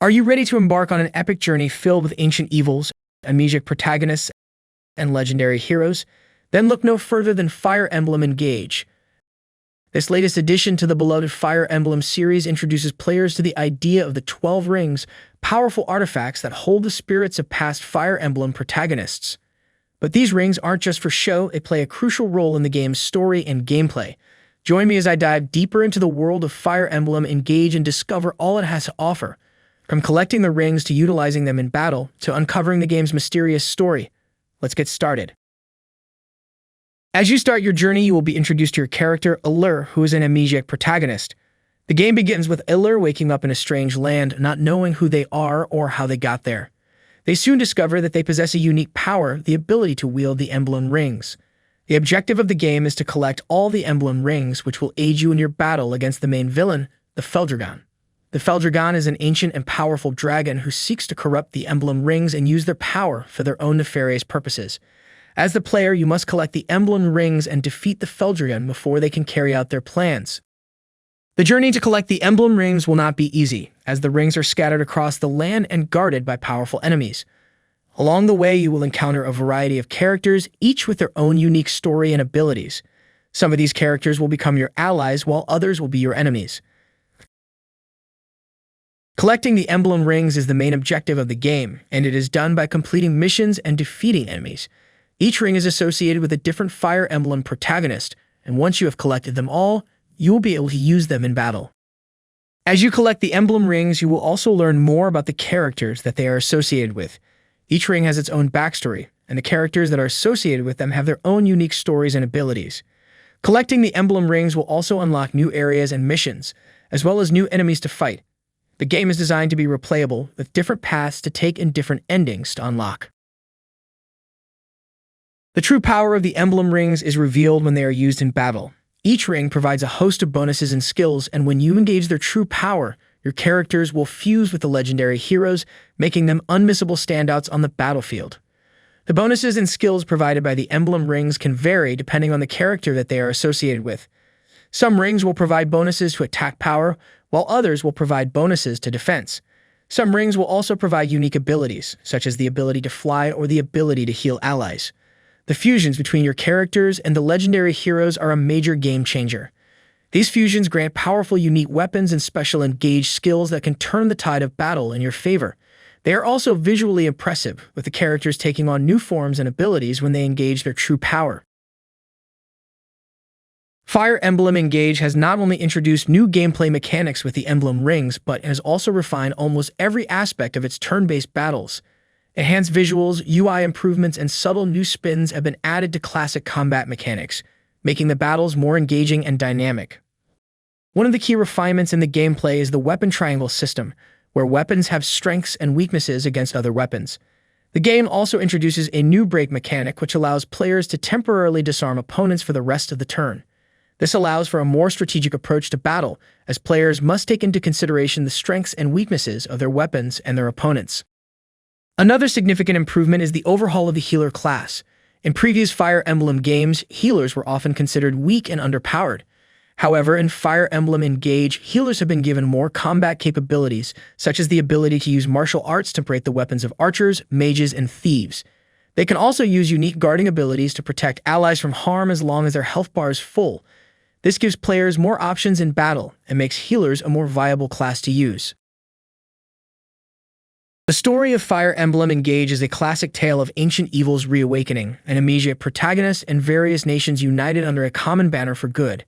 Are you ready to embark on an epic journey filled with ancient evils, amnesiac protagonists, and legendary heroes? Then look no further than Fire Emblem Engage. This latest addition to the beloved Fire Emblem series introduces players to the idea of the 12 rings, powerful artifacts that hold the spirits of past Fire Emblem protagonists. But these rings aren't just for show, they play a crucial role in the game's story and gameplay. Join me as I dive deeper into the world of Fire Emblem Engage and discover all it has to offer. From collecting the rings to utilizing them in battle, to uncovering the game's mysterious story. Let's get started. As you start your journey, you will be introduced to your character, Alear, who is an amnesiac protagonist. The game begins with Alear waking up in a strange land, not knowing who they are or how they got there. They soon discover that they possess a unique power, the ability to wield the Emblem Rings. The objective of the game is to collect all the Emblem Rings, which will aid you in your battle against the main villain, the Feldragon. The Feldragon is an ancient and powerful dragon who seeks to corrupt the Emblem Rings and use their power for their own nefarious purposes. As the player, you must collect the Emblem Rings and defeat the Feldragon before they can carry out their plans. The journey to collect the Emblem Rings will not be easy, as the rings are scattered across the land and guarded by powerful enemies. Along the way, you will encounter a variety of characters, each with their own unique story and abilities. Some of these characters will become your allies, while others will be your enemies. Collecting the Emblem Rings is the main objective of the game, and it is done by completing missions and defeating enemies. Each ring is associated with a different Fire Emblem protagonist, and once you have collected them all, you will be able to use them in battle. As you collect the Emblem Rings, you will also learn more about the characters that they are associated with. Each ring has its own backstory, and the characters that are associated with them have their own unique stories and abilities. Collecting the Emblem Rings will also unlock new areas and missions, as well as new enemies to fight. The game is designed to be replayable, with different paths to take and different endings to unlock. The true power of the Emblem Rings is revealed when they are used in battle. Each ring provides a host of bonuses and skills, and when you engage their true power, your characters will fuse with the legendary heroes, making them unmissable standouts on the battlefield. The bonuses and skills provided by the Emblem Rings can vary depending on the character that they are associated with. Some rings will provide bonuses to attack power, while others will provide bonuses to defense. Some rings will also provide unique abilities, such as the ability to fly or the ability to heal allies. The fusions between your characters and the legendary heroes are a major game changer. These fusions grant powerful unique weapons and special engaged skills that can turn the tide of battle in your favor. They are also visually impressive, with the characters taking on new forms and abilities when they engage their true power. Fire Emblem Engage has not only introduced new gameplay mechanics with the Emblem Rings, but has also refined almost every aspect of its turn-based battles. Enhanced visuals, UI improvements, and subtle new spins have been added to classic combat mechanics, making the battles more engaging and dynamic. One of the key refinements in the gameplay is the weapon triangle system, where weapons have strengths and weaknesses against other weapons. The game also introduces a new break mechanic which allows players to temporarily disarm opponents for the rest of the turn. This allows for a more strategic approach to battle, as players must take into consideration the strengths and weaknesses of their weapons and their opponents. Another significant improvement is the overhaul of the healer class. In previous Fire Emblem games, healers were often considered weak and underpowered. However, in Fire Emblem Engage, healers have been given more combat capabilities, such as the ability to use martial arts to break the weapons of archers, mages, and thieves. They can also use unique guarding abilities to protect allies from harm as long as their health bar is full. This gives players more options in battle and makes healers a more viable class to use. The story of Fire Emblem Engage is a classic tale of ancient evil's reawakening, an amnesiac protagonist, and various nations united under a common banner for good.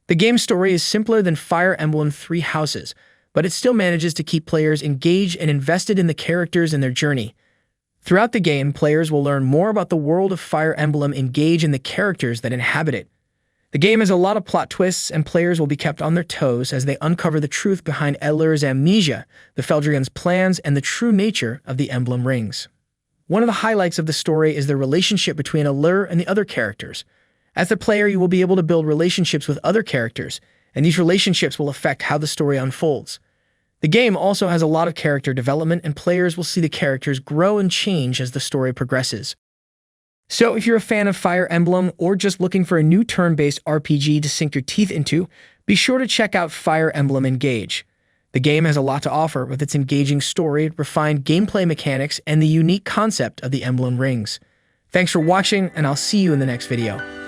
The game's story is simpler than Fire Emblem Three Houses, but it still manages to keep players engaged and invested in the characters and their journey. Throughout the game, players will learn more about the world of Fire Emblem Engage and the characters that inhabit it. The game has a lot of plot twists, and players will be kept on their toes as they uncover the truth behind Alear's amnesia, the Feldragon's plans, and the true nature of the Emblem Rings. One of the highlights of the story is the relationship between Alear and the other characters. As the player, you will be able to build relationships with other characters, and these relationships will affect how the story unfolds. The game also has a lot of character development, and players will see the characters grow and change as the story progresses. So if you're a fan of Fire Emblem or just looking for a new turn-based RPG to sink your teeth into, be sure to check out Fire Emblem Engage. The game has a lot to offer with its engaging story, refined gameplay mechanics, and the unique concept of the Emblem Rings. Thanks for watching, and I'll see you in the next video.